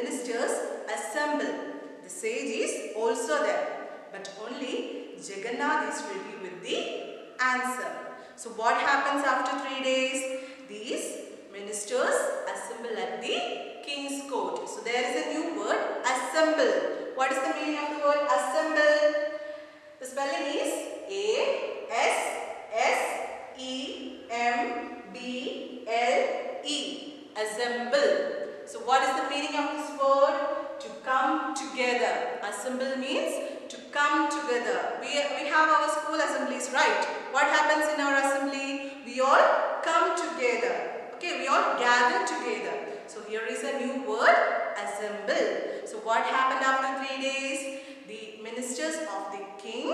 ministers assemble. The sage is also there, but only Jagannath is ready with the answer. So what happens after 3 days? These ministers assemble at the king's court. So there is a new word, assemble. What is the meaning of the word assemble? The spelling is A-S-S-E-M-B-L-E. Assemble. So what is the meaning of this word? To come together. Assemble means to come together. We have our school assemblies, right? What happens in our assembly? We all come together. Okay, we all gather together. So here is a new word, assemble. So what happened after 3 days? The ministers of the king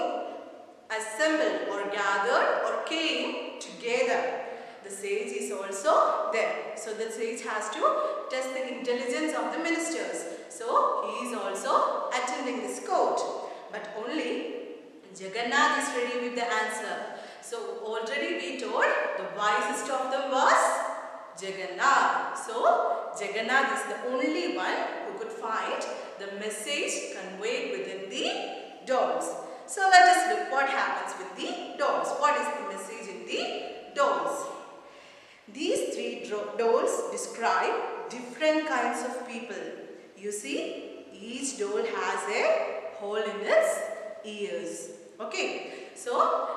assembled or gathered or came together. The sage is also there. So the sage has to test the intelligence of the ministers. So he is also attending this court. But only Jagannath is ready with the answer. So already we told the wisest of them was Jagannath. So Jagannath is the only one who could find the message conveyed within the dolls. So let us look what happens with the dolls. What is the message in the dolls? These 3 dolls describe different kinds of people. You see, each doll has a hole in its ears. Okay, so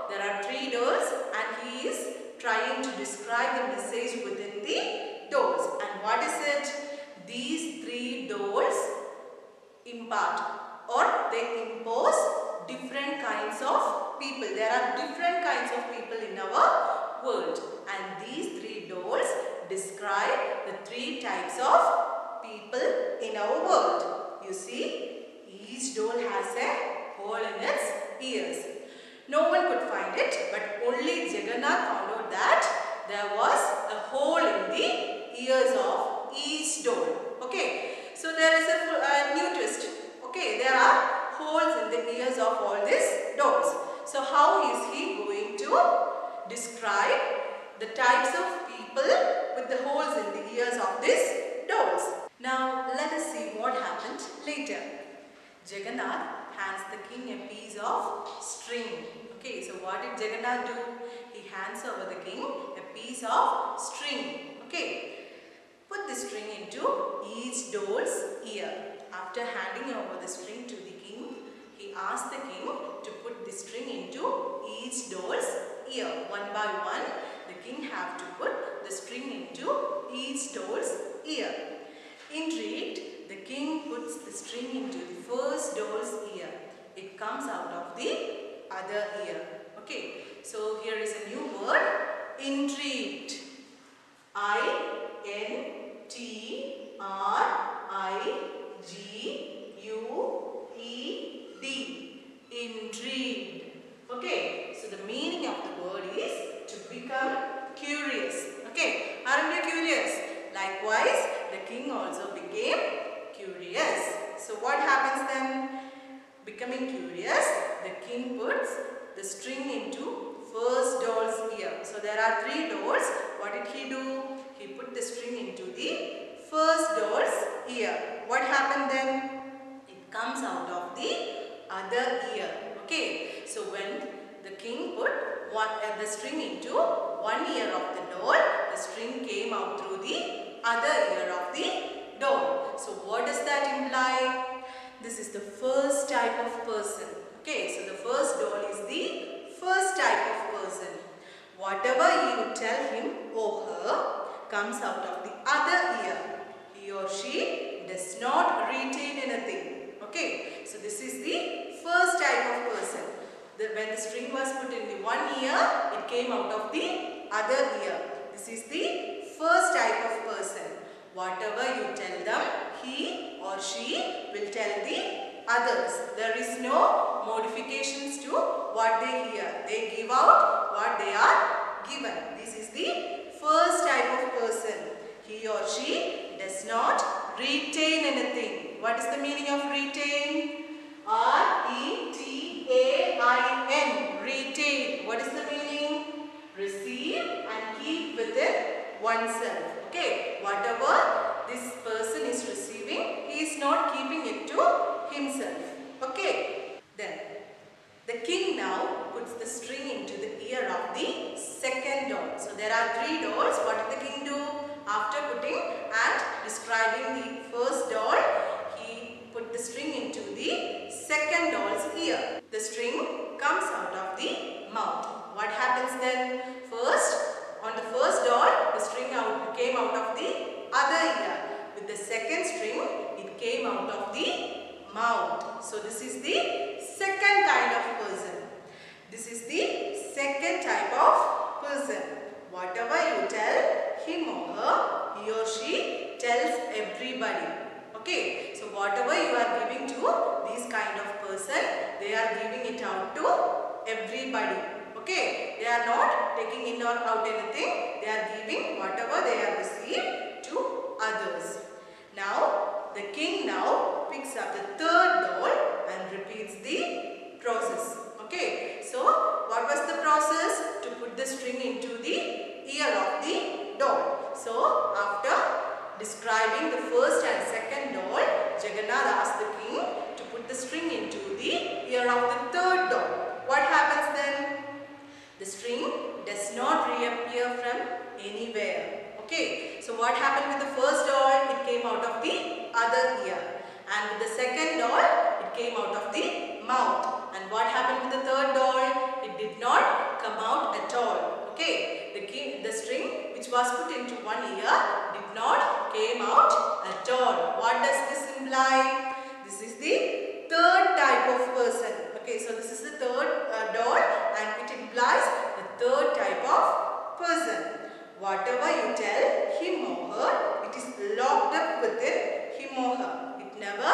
there are 3 dolls and he is trying to describe the message within the dolls. And what is it? These 3 dolls impart or they impose different kinds of people. There are different kinds of people in our world, and these 3 dolls describe the 3 types of people in our world. You see, each doll has a hole in its ears. No one could find it, but only Jagannath found out that there was a hole in the ears of each doll. Okay, so there is a new twist. Okay, there are holes in the ears of all these dolls. So how is he going to describe the types of people with the holes in the ears of these dolls? Now let us see what happened later. Jagannath hands the king a piece of string. Okay, so what did Jagannath do? He hands over the king a piece of string. Okay, put the string into each doll's ear. After handing over the string to the king, he asked the king to put the string into each doll's ear. One by one, the king have to put the string into each doll's ear. Intrigued, the king puts the string into the first doll's ear. It comes out of the other ear. Okay, so here is a new word, intrigued. I-N-T-R-I-G-U-E-D. Intrigued. Okay, so the meaning of the word is to become curious. Okay, aren't you curious? Likewise, the king also became curious. So what happens then? Becoming curious, the king puts the string into first doll's ear. So there are 3 dolls. What did he do? He put the string into the first doll's ear. What happened then? It comes out of the other ear. Okay, so when the king put the string into one ear of the doll, the string came out through the other ear of the doll. So what does that imply? This is the first type of person. Okay, so the first doll is the first type of person. Whatever you tell him or her comes out of the other ear. He or she does not retain anything. Okay, so this is the first type of person. When the string was put in the one ear, it came out of the other ear. This is the first type of person. Whatever you tell them, he or she will tell the others. There is no modifications to what they hear. They give out what they are given. This is the first type of person. He or she does not retain anything. What is the meaning of retain? R-E-T-A-I-N. Retain. What is the meaning? Receive and keep within oneself. Okay. Whatever this person is receiving, he is mouth. What happens then? First, on the first doll, the string came out of the other ear. With the second string, it came out of the mouth. So this is the second kind of person. This is the second type of person. Whatever you tell him or her, he or she tells everybody. Okay, so whatever you are giving to this kind of person, they are giving it out to everybody. Okay, they are not taking in or out anything. They are giving whatever they have received to others. Now, the king now picks up the third doll and repeats the process. Okay, so what was the process? To put the string into the ear of the doll. So, after describing the first and second doll, Jagannath asked the king to put the string into the ear of the third doll. What happens then? The string does not reappear from anywhere. Okay, so what happened with the first doll? It came out of the other ear. And with the second doll, it came out of the mouth. And what happened with the third doll? It did not come out at all. Okay, the string which was put into one ear did not came out at all. What does this imply? This is the third type of person. Okay, so this is the third doll and it implies the third type of person. Whatever you tell him or her, it is locked up within him or her. It never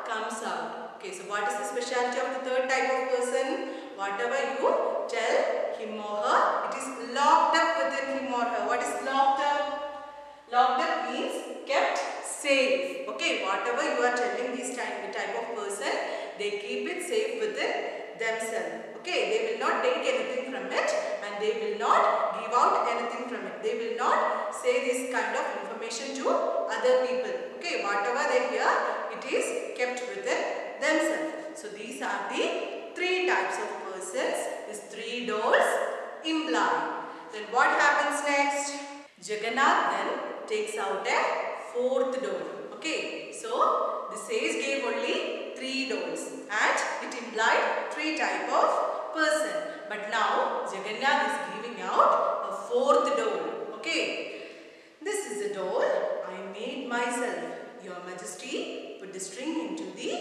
comes out. Okay, so what is the speciality of the third type of person? Whatever you tell him or her, it is locked up within him or her. What is locked up? Locked up means kept safe. Okay, whatever you are telling this type of person, they keep it safe within themselves. Okay, they will not take anything from it and they will not give out anything from it. They will not say this kind of information to other people. Okay, whatever they hear, it is kept within themselves. So these are the three types of persons these three dolls imply. Then what happens next? Jagannath then takes out a fourth doll. Okay, so the sage gave only three dolls and it implied three type of person. But now Jagannath is giving out a fourth doll. Okay, this is a doll I made myself. Your Majesty, put the string into the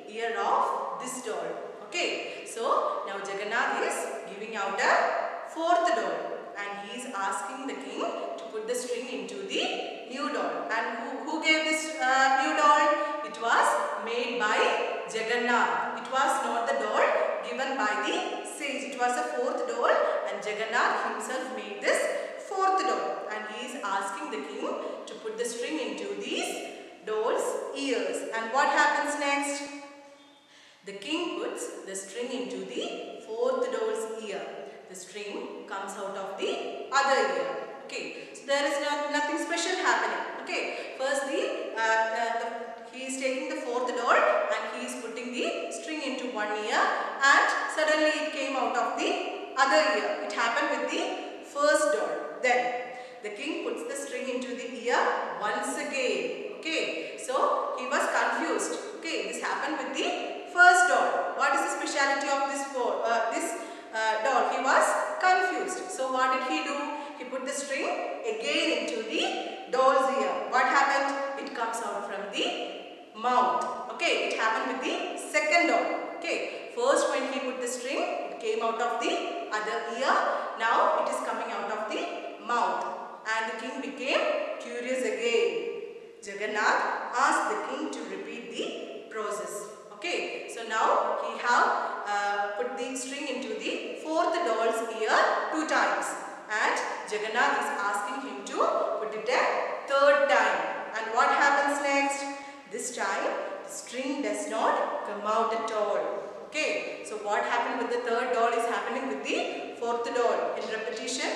ear of this doll. Okay, so now Jagannath is giving out a fourth doll and he is asking the king to put the string into the new doll. And who gave this new doll? It was made by Jagannath. It was not the doll given by the sage. It was a fourth doll and Jagannath himself made this fourth doll. And he is asking the king to put the string into these doll's ears. And what happens next? The king puts the string into the fourth doll's ear. The string comes out of the other ear. Okay, so there is nothing special happening. Okay, first he is taking the fourth doll and he is putting the string into one ear and suddenly it came out of the other ear. It happened with the first doll. Then the king puts the string into the ear once again. Okay, so he was confused. Okay, this happened with the first doll. What is the speciality of this doll? He was confused. So what did he do? He put the string again into the doll's ear. What happened? It comes out from the mouth. Okay, it happened with the second doll. Okay, first when he put the string, it came out of the other ear. Now it is coming out of the mouth. And the king became curious again. Jagannath asked the king to repeat the process. Okay, so now he have put the string into the fourth doll's ear 2 times. And Jagannath is asking him to put it a third time. And what happens next? This time the string does not come out at all. Okay, so what happened with the third doll is happening with the fourth doll. In repetition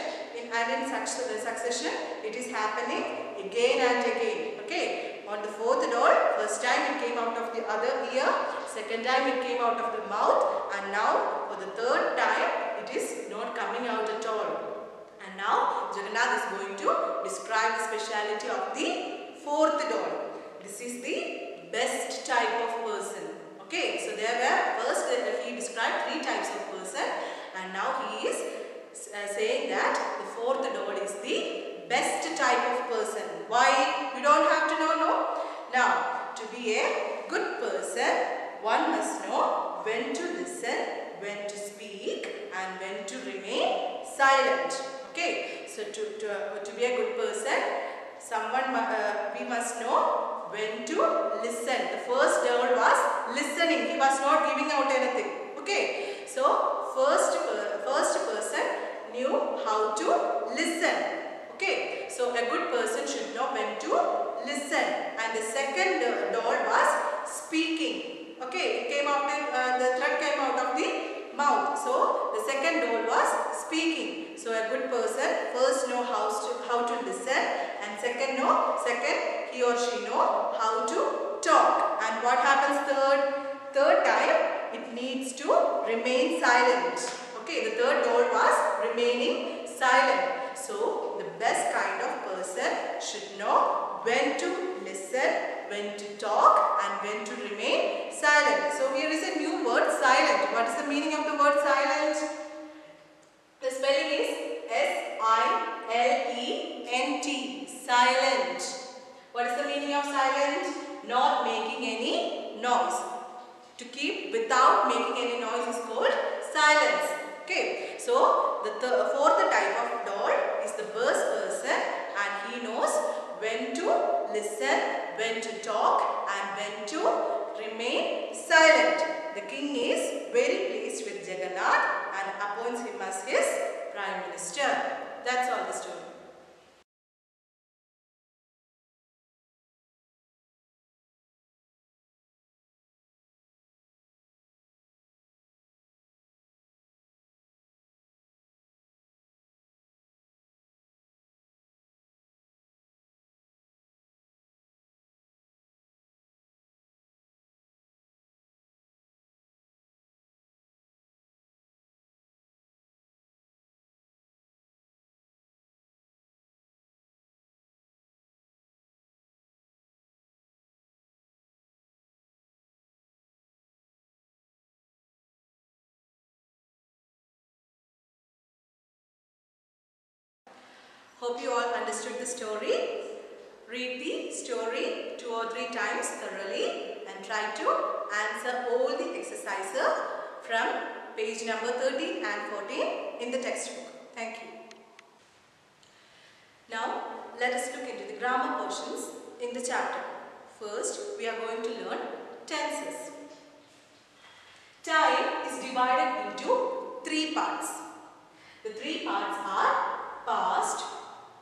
and in succession, it is happening again and again. Okay, on the fourth doll, first time it came out of the other ear, second time it came out of the mouth, and now for the third time it is not coming out at all. And now Jagannath is going to describe the speciality of the fourth doll. This is the best type of person. Okay, so there were first he described 3 types of person and now he is saying that the fourth doll is the best type of person. Why? You don't have to know, no? Now, to be a good person, one must know when to listen, when to speak, and when to remain silent. Okay, so to be a good person, we must know when to listen. The first doll was listening. He was not giving out anything. Okay, so first person knew how to listen. Okay, so a good person should know when to listen. And the second doll was speaking. Okay, it came out the thread came out of the mouth. So the second doll was speaking. So a good person first know how to listen, and second he or she know how to talk. And what happens third time? It needs to remain silent. Okay, the third doll was remaining silent. So the best kind of person should know when to listen, when to talk, and when to remain silent. So here is a new word, silent. What is the meaning of the word silent? The spelling is S-I-L-E-N-T, silent. What is the meaning of silent? Not making any noise. To keep without making any noise is called silence. Okay, so the fourth type of doll is the best person, and he knows when to listen, when to talk, and when to remain silent. The king is very pleased with Jagannath and appoints him as his prime minister. That's all the story. Hope you all understood the story. Read the story 2 or 3 times thoroughly and try to answer all the exercises from page number 13 and 14 in the textbook. Thank you. Now let us look into the grammar portions in the chapter. First, we are going to learn tenses. Time is divided into 3 parts. The 3 parts are past,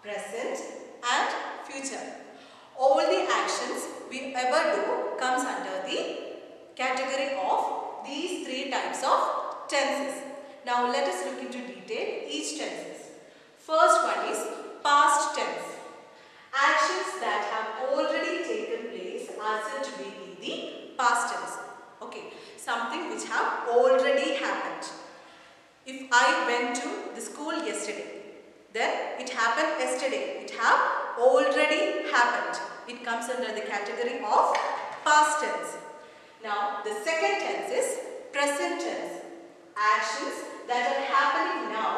present and future. All the actions we ever do comes under the category of these 3 types of tenses. Now let us look into detail each tenses. First one is past tense. Actions that have already taken place are said to be in the past tense. Okay, something which have already happened. If I went to the school yesterday, then it happened yesterday. It have already happened. It comes under the category of past tense. Now the second tense is present tense. Actions that are happening now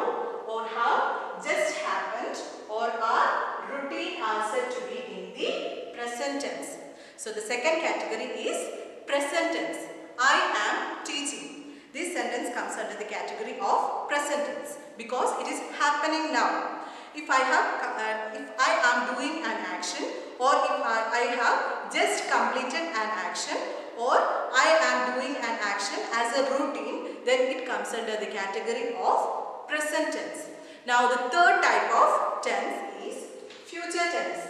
or have just happened or are routine are said to be in the present tense. So the second category is present tense. I am teaching. This sentence comes under the category of present tense because it is happening now. If I am doing an action, or if I have just completed an action, or I am doing an action as a routine, then it comes under the category of present tense. Now the third type of tense is future tense.